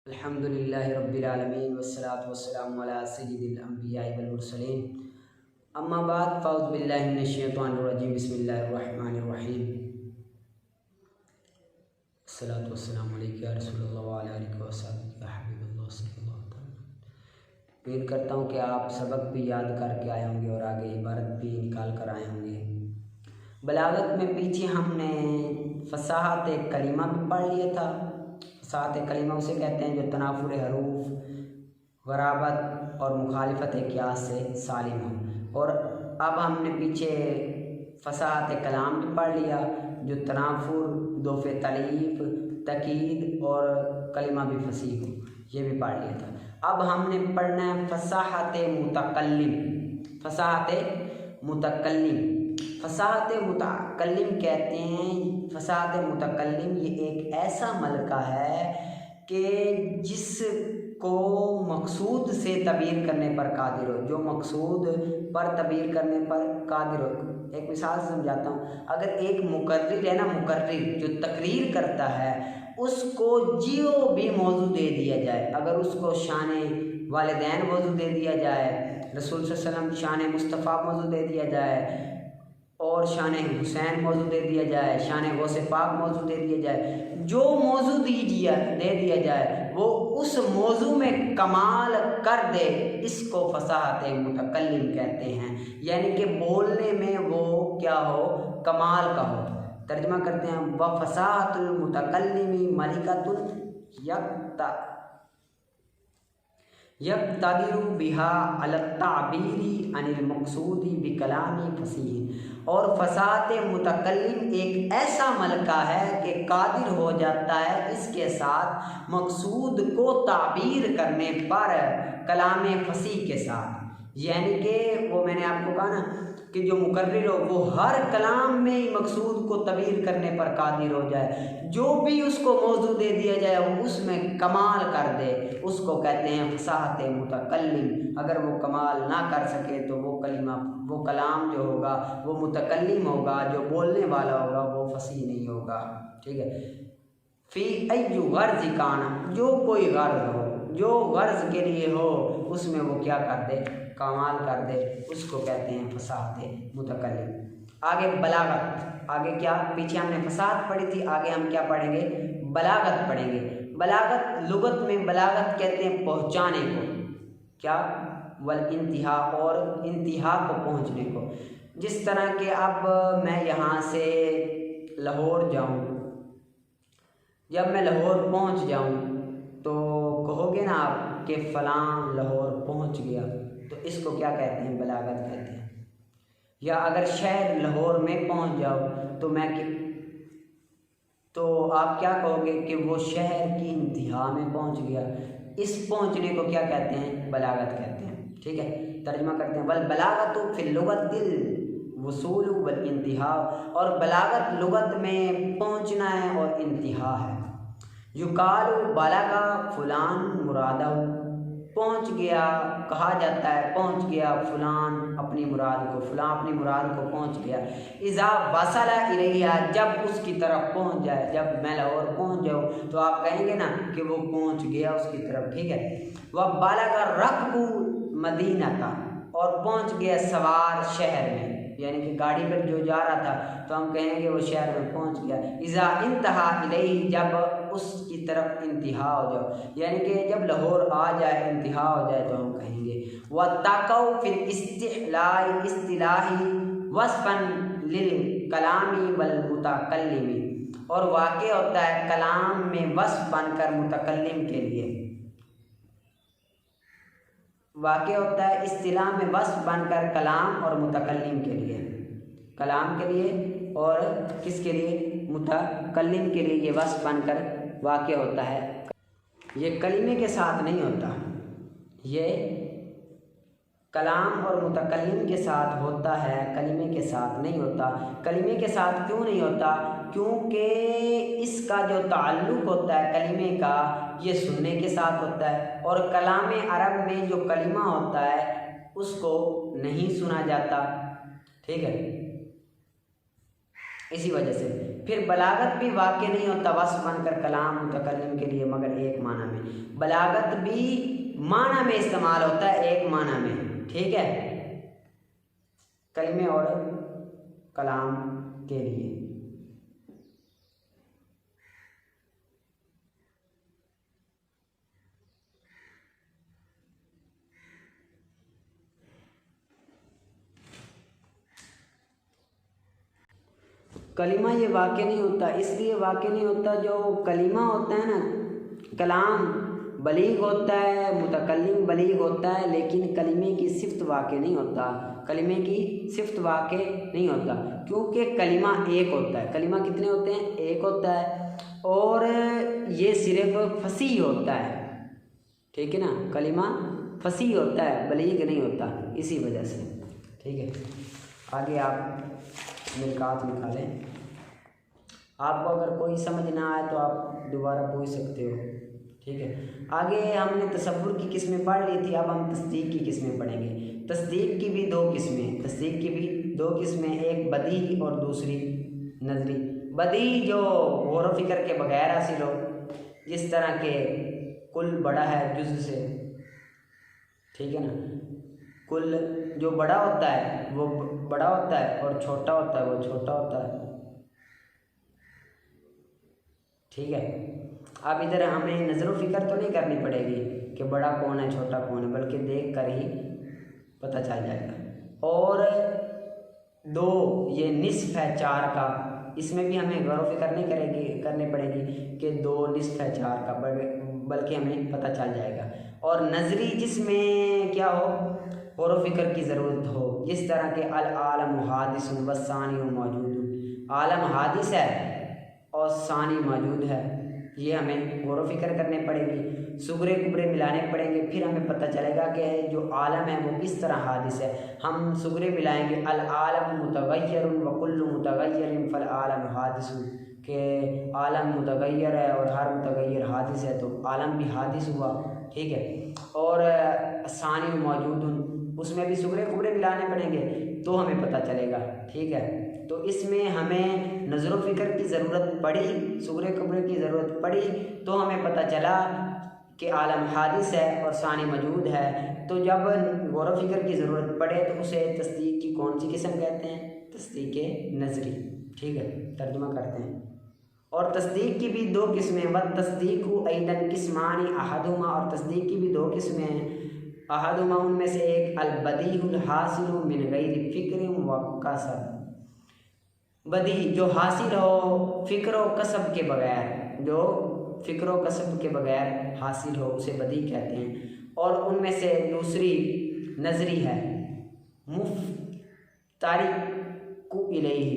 الحمدللہ رب العالمین والصلاة والسلام علی سید الانبیاء والمرسلین اما بعد فاعوذ باللہ من الشیطان الرجیم بسم اللہ الرحمن الرحیم الصلاة والسلام علیکہ یا رسول اللہ وعلی آلہ وصحبہ یا حبیب اللہ صلی اللہ تعالی۔ امید کرتا ہوں کہ آپ سبق بھی یاد کر کے آئے ہوں گے اور آگے عبارت بھی نکال کر آئے ہوں گے۔ بلاغت میں پیچھے ہم نے فصاحت کلمہ بھی پڑھ لیا تھا۔ فصاحت کلمہ اسے کہتے ہیں جو تنافر حروف، غرابت اور مخالفت قیاس سے سالم ہو، اور اب ہم نے پیچھے فصاحت کلام بھی پڑھ لیا جو تنافر، دوف تلیف، تقید اور کلمہ بھی فصیح ہو، یہ بھی پڑھ لیا تھا۔ اب ہم نے پڑھنا ہے فصاحت متکلم۔ فصاحت متکلم، فصاحت متکلم کہتے ہیں۔ فصاحت متکلم یہ ایک ایسا ملکہ ہے کہ جس کو مقصود سے تعبیر کرنے پر قادر ہو، جو مقصود پر تعبیر کرنے پر قادر ہو۔ ایک مثال سمجھاتا ہوں، اگر ایک مقرر ہے نا، مقرر جو تقریر کرتا ہے، اس کو جو بھی موضوع دے دیا جائے، اگر اس کو شان والدین موضوع دے دیا جائے، رسول صلی اللہ علیہ وسلم شان مصطفیٰ موضوع دے دیا جائے، اور شان حسین موضوع دے دیا جائے، شان غوث پاک موضوع دے دیا جائے، جو موضوع دے دیا جائے وہ اس موضوع میں کمال کر دے، اس کو فصاحت متکلم کہتے ہیں۔ یعنی کہ بولنے میں وہ کیا ہو، کمال کا ہو۔ ترجمہ کرتے ہیں، وَفَصَاحَةُ الْمُتَكَلِّمِ مَلِكَةٌ یقتدر بها علی التعبیر عن المقصود بکلام فصیح۔ اور فصاحت متکلم ایک ایسا ملکہ ہے کہ قادر ہو جاتا ہے اس کے ساتھ مقصود کو تعبیر کرنے پر کلام فصیح کے ساتھ۔ یعنی کہ وہ میں نے آپ کو کہا نا کہ جو مقرر ہو وہ ہر کلام میں مقصود کو تعبیر کرنے پر قادر ہو جائے، جو بھی اس کو موضوع دے دیا جائے وہ اس میں کمال کر دے، اس کو کہتے ہیں فصاحت متکلم۔ اگر وہ کمال نہ کر سکے تو وہ کلمہ، وہ کلام جو ہوگا وہ متکلم ہوگا، جو بولنے والا ہوگا وہ فصیح نہیں ہوگا۔ ٹھیک ہے، فی ای غرض کان، جو کوئی غرض ہو، جو غرض کے لیے ہو اس میں وہ کیا کر دے، کمال کر دے، اس کو کہتے ہیں فصاحت متکلم۔ آگے بلاغت، آگے کیا، پیچھے ہم نے فصاحت پڑھی تھی، آگے ہم کیا پڑھیں گے، بلاغت پڑھیں گے۔ بلاغت لغت میں بلاغت کہتے ہیں پہنچانے کو، کیا، والانتہا، اور انتہا کو پہنچنے کو۔ جس طرح کہ اب میں یہاں سے لاہور جاؤں، جب میں لاہور پہنچ جاؤں تو کہو گے نا آپ کہ فلاں لاہور پہنچ گیا، تو اس کو کیا کہتے ہیں، بلاغت کہتے ہیں۔ یا اگر شہر لاہور میں پہنچ جاؤ تو آپ کیا کہو گے کہ وہ شہر کی انتہا میں پہنچ گیا، اس پہنچنے کو کیا کہتے ہیں، بلاغت کہتے ہیں۔ ٹھیک ہے، ترجمہ کرتے ہیں، والبلاغت فی اللغت الوصول والانتہا، اور بلاغت لغت میں پہنچنا ہے اور انتہا ہے۔ یقال بلغ فلان مرادہ، پہنچ گیا، کہا جاتا ہے پہنچ گیا فلان اپنی مراد کو، فلاں اپنی مراد کو پہنچ گیا۔ اذا وصل الیہ، جب اس کی طرف پہنچ جائے، جب میں لاہور پہنچ جاؤں تو آپ کہیں گے نا کہ وہ پہنچ گیا اس کی طرف۔ ٹھیک ہے، وبلغ الرکب مدینہ، اور پہنچ گیا سوار شہر میں، یعنی کہ گاڑی پر جو جا رہا تھا تو ہم کہیں گے وہ شہر میں پہنچ گیا۔ اذا انتہا الیہ، جب اس کی طرف انتہا ہو جاؤ، یعنی کہ جب لاہور آ جائے، انتہا ہو جائے تو ہم کہیں گے۔ وَتَقَوْا فِي الْإِصْطِلَاحِ اصطلاحی وصفاً لِلْكَلَامِ وَالْمُتَكَلِّمِ، اور واقع ہوتا ہے کلام میں وصف بن کر متکلم کے لیے، واقع ہوتا ہے اصطلاح میں وصف بن کر کلام اور متکلم کے لیے، کلام کے لیے اور کس کے لیے، متکلم کے لیے، یہ وصف بن کر واقع ہوتا ہے۔ یہ کلمے کے ساتھ نہیں ہوتا، یہ کلام اور متکلم کے ساتھ ہوتا ہے، کلمے کے ساتھ نہیں ہوتا۔ کلمے کے ساتھ کیوں نہیں ہوتا؟ کیونکہ اس کا جو تعلق ہوتا ہے کلمے کا، یہ سننے کے ساتھ ہوتا ہے، اور کلام عرب میں جو کلمہ ہوتا ہے اس کو نہیں سنا جاتا۔ ٹھیک ہے، اسی وجہ سے پھر بلاغت بھی واقع نہیں ہوتا وصف بن کر کلام متکلم کے لیے مگر ایک معنی میں. بلاغت بھی معنی میں استعمال ہوتا ہے ایک معنی میں. ٹھیک ہے، کلمے اور کلام کے لیے. کلمہ یہ واقع نہیں ہوتا، اس لیے واقع نہیں ہوتا جو کلمہ ہوتا ہے نا، کلام بلیغ ہوتا ہے، متکلم بلیغ ہوتا ہے، لیکن کلمے کی صفت واقع نہیں ہوتا. کلمے کی صفت واقع نہیں ہوتا کیونکہ کلمہ ایک ہوتا ہے. کلمہ کتنے ہوتے ہیں؟ ایک ہوتا ہے، اور یہ صرف فصیح ہوتا ہے. ٹھیک ہے نا، کلمہ فصیح ہوتا ہے، بلیغ نہیں ہوتا، اسی وجہ سے. ٹھیک ہے، آگے آپ ملکات نکالیں. آپ کو اگر کوئی سمجھ نہ آئے تو آپ دوبارہ پوچھ سکتے ہو. ٹھیک ہے، آگے ہم نے تصور کی قسمیں پڑھ لی تھی، اب ہم تصدیق کی قسمیں پڑھیں گے. تصدیق کی بھی دو قسمیں، تصدیق کی بھی دو قسمیں، ایک بدیہی اور دوسری نظری. بدیہی جو غور و فکر کے بغیر حاصل ہو، جس طرح کہ کل بڑا ہے جز سے. ٹھیک ہے نا، کل جو بڑا ہوتا ہے وہ بڑا ہوتا ہے اور چھوٹا ہوتا ہے وہ چھوٹا ہوتا ہے. ٹھیک ہے، اب ادھر ہمیں نظر و فکر تو نہیں کرنی پڑے گی کہ بڑا کون ہے چھوٹا کون ہے، بلکہ دیکھ کر ہی پتہ چل جائے گا. اور دو یہ نصف ہے 4 کا، اس میں بھی ہمیں غور و فکر نہیں کرنی پڑے گی کہ 2 نصف ہے 4 کا، بلکہ ہمیں پتہ چل جائے گا. اور نظری جس میں کیا ہو، غور و فکر کی ضرورت ہو، جس طرح کہ العالم حادث والثانی موجود. عالم حادث ہے اور ثانی موجود ہے، یہ ہمیں غور و فکر کرنے پڑے گی. صغرے کبرے ملانے پڑیں گے، پھر ہمیں پتہ چلے گا کہ جو عالم ہے وہ کس طرح حادث ہے. ہم صغرے ملائیں گے، العالم متغیر وکل متغیر فالعالم حادث، کہ عالم متغیر ہے اور ہر متغیر حادث ہے، تو عالم بھی حادث ہوا. ٹھیک ہے، اور ثانی موجود، اس میں بھی صغرے کبرے ملانے پڑیں گے تو ہمیں پتہ چلے گا. ٹھیک ہے، تو اس میں ہمیں نظر و فکر کی ضرورت پڑی، صغرے کبرے کی ضرورت پڑی، تو ہمیں پتہ چلا کہ عالم حادث ہے اور ثانی موجود ہے. تو جب غور و فکر کی ضرورت پڑے تو اسے تصدیق کی کون سی قسم کہتے ہیں؟ تصدیق نظری. ٹھیک ہے، ترجمہ کرتے ہیں. اور تصدیق کی بھی دو قسمیں، والتصدیق ایضاً قسمان احدہما، اور تصدیق کی بھی دو قسمیں ہیں. احدہما ان میں سے ایک البدیہ الحاصل من غیر فکر و قصد، بدیہی جو حاصل ہو فکر و قصب کے بغیر، جو فکر و قصب کے بغیر حاصل ہو اسے بدیہی کہتے ہیں. اور ان میں سے دوسری نظری ہے، مفترق الیہ،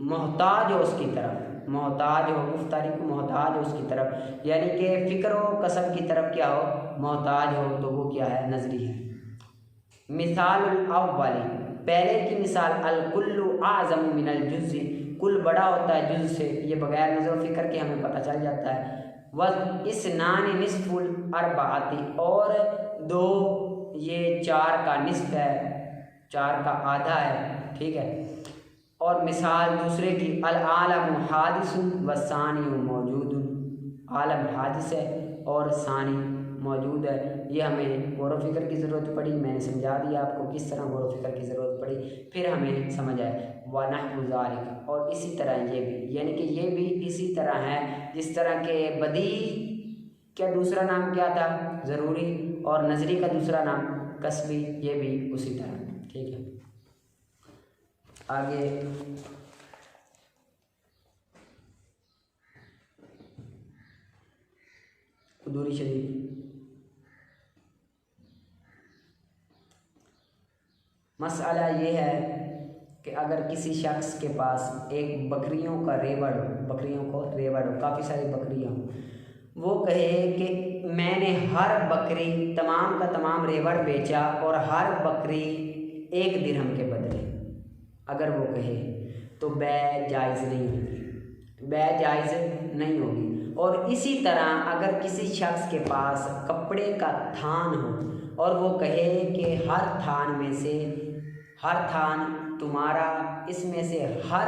محتاج ہو اس کی طرف، محتاج ہو، مفترق محتاج ہو اس کی طرف، یعنی کہ فکر و قصب کی طرف کیا ہو، محتاج ہو، تو وہ کیا ہے؟ نظری ہے. مثال الاول، پہلے کی مثال، الکل اعظم من الجز، کل بڑا ہوتا ہے جز سے، یہ بغیر نظر و فکر کے ہمیں پتہ چل جاتا ہے. واثنان نصف الاربعۃ، اور 2 یہ 4 کا نصف ہے، 4 کا آدھا ہے. ٹھیک ہے، اور مثال دوسرے کی، العالم حادث والثانی موجود، عالم حادث ہے اور ثانی موجود ہے. یہ ہمیں غور و فکر کی ضرورت پڑی، میں نے سمجھا دیا آپ کو کس طرح غور و فکر کی ضرورت پڑی، پھر ہمیں سمجھ آئے. وَنَحْوُ ذَلِكَ، اور اسی طرح یہ بھی، یعنی کہ یہ بھی اسی طرح ہے جس طرح کہ بدیہی کا دوسرا نام کیا تھا؟ ضروری، اور نظری کا دوسرا نام قصبی، یہ بھی اسی طرح. ٹھیک ہے، آگے قدوری شریف. مسئلہ یہ ہے کہ اگر کسی شخص کے پاس ایک بکریوں کا ریوڑ ہو، بکریوں کو ریوڑ ہو، کافی ساری بکریاں ہوں، وہ کہے کہ میں نے ہر بکری تمام کا تمام ریوڑ بیچا اور ہر بکری 1 درہم کے بدلے، اگر وہ کہے تو بیع جائز نہیں ہوگی، بیع جائز نہیں ہوگی. اور اسی طرح اگر کسی شخص کے پاس کپڑے کا تھان ہو اور وہ کہے کہ ہر تھان میں سے، ہر تھان تمہارا، اس میں سے ہر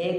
1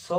100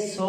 100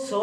100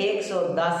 110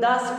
10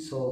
100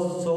100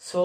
100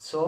100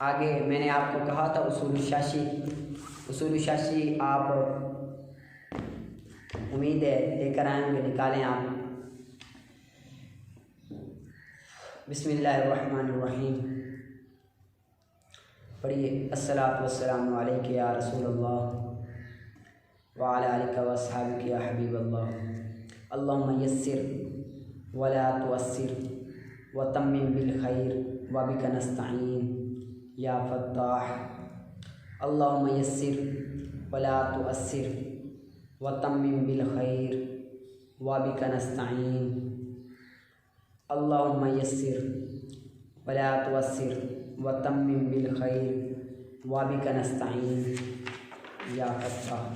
آگے میں نے آپ کو کہا تھا اصول الشاشی آپ امید ہے لے کر آئیں گے، نکالیں آپ۔ بسم اللہ الرحمن الرحیم، پڑھیے۔ الصلاۃ والسلام علیک یا رسول اللہ وعلی آلک واصحابک یا حبیب اللہ، اللہم یسر ولا تعسر وتمم بالخیر وبک نستعین یا فتاح، اللہم یسر ولا تعسر وتمم بالخیر وبک نستعین، اللہم یسر ولا تعسر وتمم بالخیر وبک نستعین یا فتاح،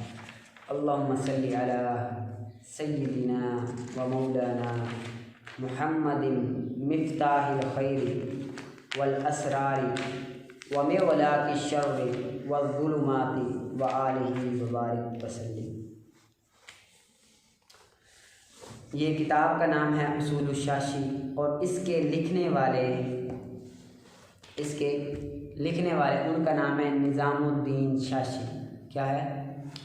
اللہم صلی علی سیدنا و مولانا محمد مفتاح الخیر والاسرار ومغلاق الشر والظلمات وآلہ وبارک وسلم۔ یہ کتاب کا نام ہے اصول الشاشی، اور اس کے لکھنے والے ان کا نام ہے نظام الدین شاشی۔ کیا ہے؟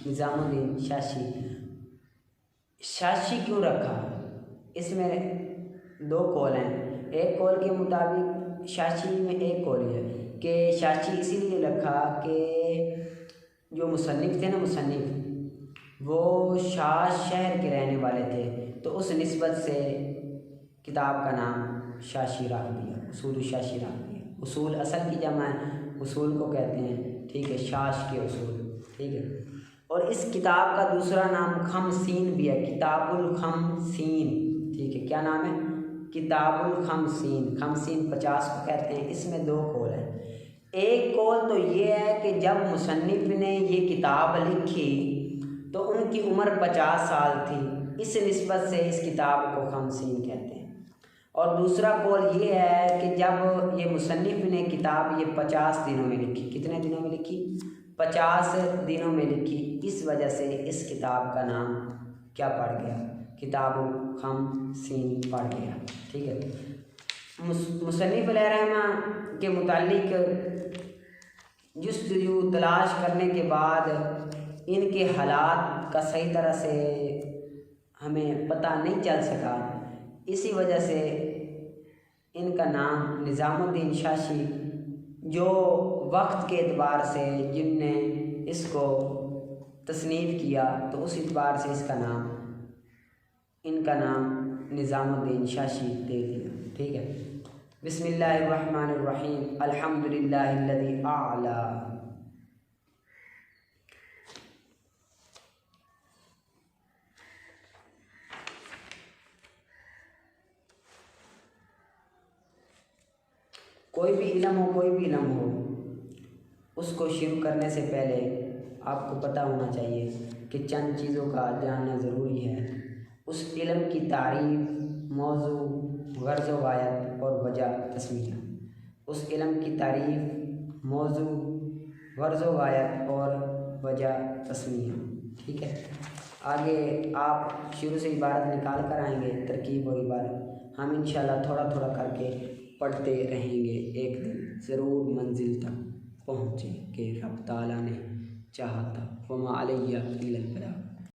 نظام الدین شاشی۔ شاشی کیوں رکھا؟ اس میں دو قول ہیں۔ ایک قول کے مطابق شاشی میں ایک قول ہے کہ شاشی اسی لیے رکھا کہ جو مصنف تھے نا، مصنف وہ شاش شہر کے رہنے والے تھے، تو اس نسبت سے کتاب کا نام شاشی رکھ دیا، اصول الشاشی رکھ دیا۔ اصول اصل کی جمع ہے، اصول کو کہتے ہیں، ٹھیک ہے، شاش کے اصول، ٹھیک ہے۔ اور اس کتاب کا دوسرا نام خمسین بھی ہے، کتاب الخمسین، ٹھیک ہے۔ کیا نام ہے؟ کتاب الخمسین۔ خمسین 50 کو کہتے ہیں۔ اس میں دو قول ہیں۔ ایک قول تو یہ ہے کہ جب مصنف نے یہ کتاب لکھی تو ان کی عمر 50 سال تھی، اس نسبت سے اس کتاب کو خمسین کہتے ہیں۔ اور دوسرا قول یہ ہے کہ جب یہ مصنف نے کتاب یہ 50 دنوں میں لکھی، کتنے دنوں میں لکھی؟ 50 دنوں میں لکھی، اس وجہ سے اس کتاب کا نام کیا پڑ گیا؟ کتاب الخمسین پڑ گیا، ٹھیک ہے۔ مصنف علیہ رحمہ کے متعلق جستجو تلاش کرنے کے بعد ان کے حالات کا صحیح طرح سے ہمیں پتہ نہیں چل سکا، اسی وجہ سے ان کا نام نظام الدین شاشی، جو وقت کے اعتبار سے جن نے اس کو تصنیف کیا تو اس اعتبار سے ان کا نام نظام الدین شاشی دے دیا، ٹھیک ہے۔ بسم اللہ الرحمن الرحیم، الحمدللہ الذی اعلی۔ کوئی بھی علم ہو اس کو شروع کرنے سے پہلے آپ کو پتہ ہونا چاہیے کہ چند چیزوں کا جاننا ضروری ہے۔ اس علم کی تعریف، موضوع، غرض و غایت اور وجہ تسمیہ۔ اس علم کی تعریف، موضوع، غرض و غایت اور وجہ تسمیہ، ٹھیک ہے۔ آگے آپ شروع سے عبارت نکال کر آئیں گے، ترکیب اور عبارت ہم انشاءاللہ تھوڑا تھوڑا کر کے پڑھتے رہیں گے، ایک دن ضرور منزل تک پہنچیں کہ رب تعالیٰ نے چاہا تھا۔ وما علیہ الا البلاغ۔